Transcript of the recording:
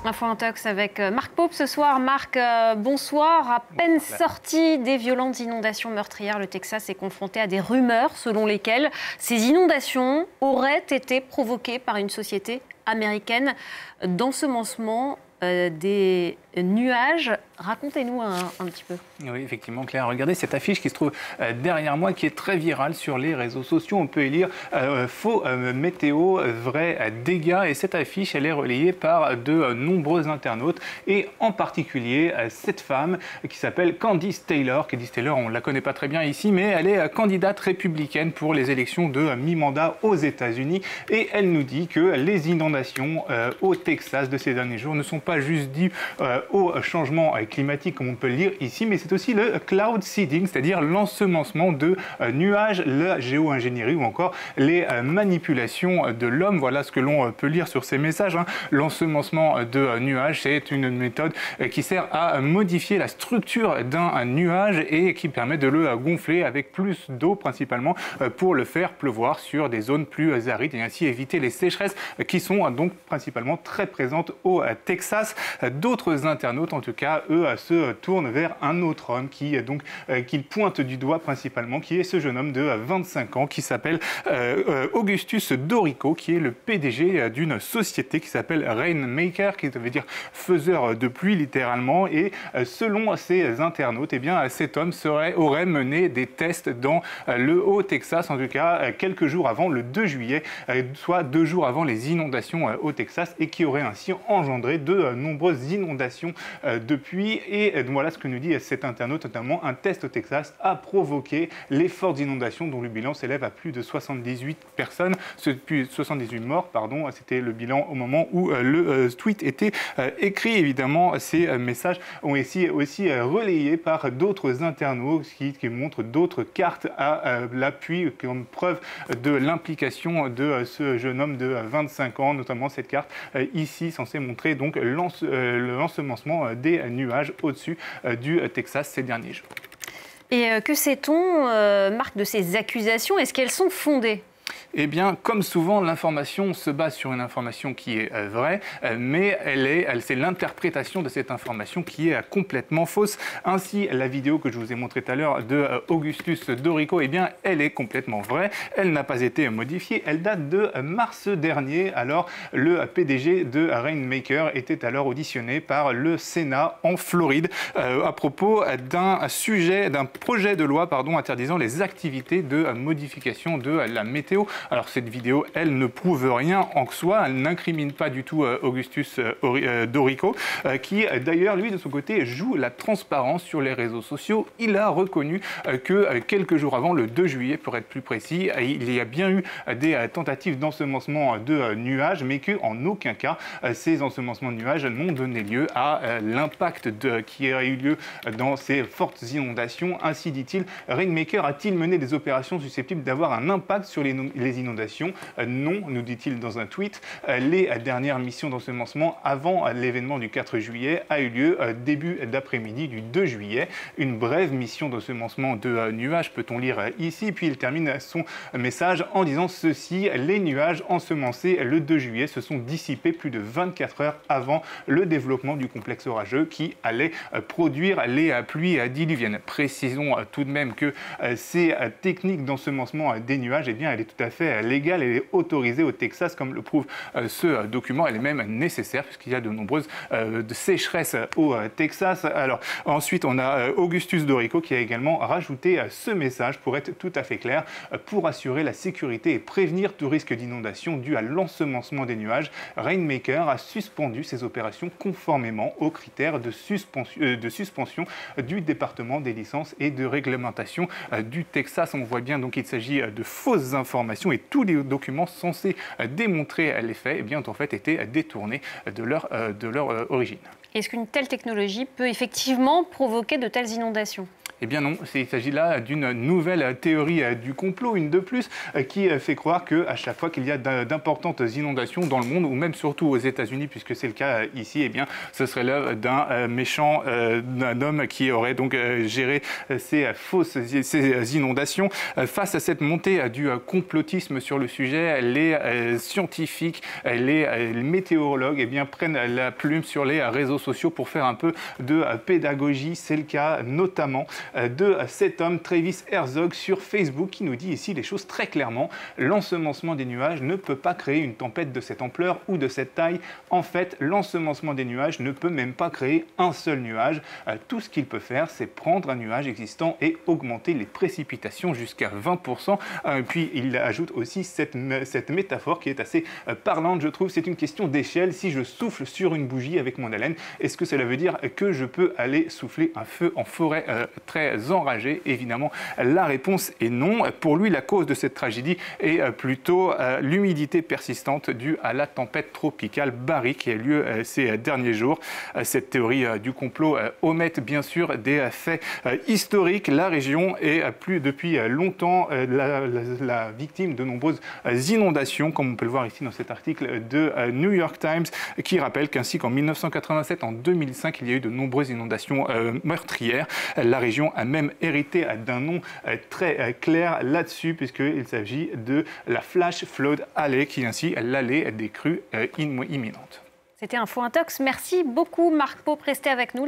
Info Intox avec Marc Paupe ce soir. Marc, bonsoir. À peine sorti des violentes inondations meurtrières, le Texas est confronté à des rumeurs selon lesquelles ces inondations auraient été provoquées par une société américaine d'ensemencement des nuages. Racontez-nous un petit peu. Oui, effectivement, Claire. Regardez cette affiche qui se trouve derrière moi, qui est très virale sur les réseaux sociaux. On peut y lire faux météo, vrai dégâts. Et cette affiche, elle est relayée par de nombreux internautes. Et en particulier, cette femme qui s'appelle Candice Taylor. Candice Taylor, on ne la connaît pas très bien ici, mais elle est candidate républicaine pour les élections de mi-mandat aux États-Unis. Et elle nous dit que les inondations au Texas de ces derniers jours ne sont pas juste dues au changement climatique, comme on peut le lire ici, mais c'est aussi le cloud seeding, c'est-à-dire l'ensemencement de nuages, la géo-ingénierie ou encore les manipulations de l'homme. Voilà ce que l'on peut lire sur ces messages. L'ensemencement de nuages, c'est une méthode qui sert à modifier la structure d'un nuage et qui permet de le gonfler avec plus d'eau principalement pour le faire pleuvoir sur des zones plus arides et ainsi éviter les sécheresses qui sont donc principalement très présentes au Texas. D'autres internautes, en tout cas, eux, se tournent vers un autre homme qu'ils pointent du doigt principalement, qui est ce jeune homme de 25 ans qui s'appelle Augustus Dorico, qui est le PDG d'une société qui s'appelle Rainmaker, qui veut dire faiseur de pluie littéralement. Et selon ces internautes, eh bien, cet homme aurait mené des tests dans le Haut-Texas, en tout cas quelques jours avant le 2 juillet, soit 2 jours avant les inondations au Texas, et qui aurait ainsi engendré de nombreuses inondations depuis. Et voilà ce que nous dit cet internaute, notamment un test au Texas a provoqué les fortes inondations dont le bilan s'élève à plus de 78 personnes, 78 morts, pardon, c'était le bilan au moment où le tweet était écrit. Évidemment, ces messages ont aussi relayés par d'autres internautes qui montrent d'autres cartes à l'appui comme preuve de l'implication de ce jeune homme de 25 ans, notamment cette carte ici censée montrer donc l'ensemencement des nuages au-dessus du Texas ces derniers jours. Et que sait-on, Marc, de ces accusations? Est-ce qu'elles sont fondées? Eh bien, comme souvent, l'information se base sur une information qui est vraie, mais c'est l'interprétation de cette information qui est complètement fausse. Ainsi, la vidéo que je vous ai montrée tout à l'heure de Augustus Dorico, eh bien, elle est complètement vraie. Elle n'a pas été modifiée. Elle date de mars dernier. Alors, le PDG de Rainmaker était alors auditionné par le Sénat en Floride à propos d'un projet de loi, interdisant les activités de modification de la météo. Alors cette vidéo, elle ne prouve rien en soi, elle n'incrimine pas du tout Augustus Dorico, qui d'ailleurs, lui, de son côté, joue la transparence sur les réseaux sociaux. Il a reconnu que quelques jours avant, le 2 juillet pour être plus précis, il y a bien eu des tentatives d'ensemencement de nuages, mais qu'en aucun cas, ces ensemencements de nuages n'ont donné lieu à l'impact qui a eu lieu dans ces fortes inondations. Ainsi, dit-il, Rainmaker a-t-il mené des opérations susceptibles d'avoir un impact sur les inondations? Non, nous dit-il dans un tweet. Les dernières missions d'ensemencement avant l'événement du 4 juillet a eu lieu début d'après-midi du 2 juillet. Une brève mission d'ensemencement de nuages, peut-on lire ici. Puis il termine son message en disant ceci: les nuages ensemencés le 2 juillet se sont dissipés plus de 24 heures avant le développement du complexe orageux qui allait produire les pluies diluviennes. Précisons tout de même que ces techniques d'ensemencement des nuages, eh bien, elle est tout à fait légale, elle est autorisée au Texas, comme le prouve ce document. Elle est même nécessaire puisqu'il y a de nombreuses sécheresses au Texas. Alors ensuite, on a Augustus Dorico qui a également rajouté ce message pour être tout à fait clair: pour assurer la sécurité et prévenir tout risque d'inondation dû à l'ensemencement des nuages, Rainmaker a suspendu ses opérations conformément aux critères de suspension du département des licences et de réglementation du Texas. On voit bien donc qu'il s'agit de fausses informations et tous les documents censés démontrer les faits, eh bien, ont en fait été détournés de leur origine. Est-ce qu'une telle technologie peut effectivement provoquer de telles inondations? Eh bien non, il s'agit là d'une nouvelle théorie du complot, une de plus, qui fait croire qu'à chaque fois qu'il y a d'importantes inondations dans le monde, ou même surtout aux États-Unis, puisque c'est le cas ici, eh bien, ce serait l'œuvre d'un méchant, d'un homme qui aurait donc géré ces inondations. Face à cette montée du complotisme sur le sujet, les scientifiques, les météorologues, eh bien, prennent la plume sur les réseaux sociaux pour faire un peu de pédagogie. C'est le cas notamment de cet homme, Travis Herzog, sur Facebook, qui nous dit ici les choses très clairement. L'ensemencement des nuages ne peut pas créer une tempête de cette ampleur ou de cette taille. En fait, l'ensemencement des nuages ne peut même pas créer un seul nuage. Tout ce qu'il peut faire, c'est prendre un nuage existant et augmenter les précipitations jusqu'à 20%. Puis il ajoute aussi cette métaphore qui est assez parlante, je trouve. C'est une question d'échelle. Si je souffle sur une bougie avec mon haleine, est-ce que cela veut dire que je peux aller souffler un feu en forêt très enragée? Évidemment, la réponse est non. Pour lui, la cause de cette tragédie est plutôt l'humidité persistante due à la tempête tropicale Barry qui a eu lieu ces derniers jours. Cette théorie du complot omet bien sûr des faits historiques. La région est depuis longtemps la victime de nombreuses inondations, comme on peut le voir ici dans cet article de New York Times, qui rappelle qu'ainsi qu'en 1987, en 2005, il y a eu de nombreuses inondations meurtrières. La région a même hérité d'un nom très clair là-dessus, puisqu'il s'agit de la Flash Flood Alley, qui est ainsi l'allée des crues imminentes. C'était Info Intox. Merci beaucoup Marc Pope, restez avec nous.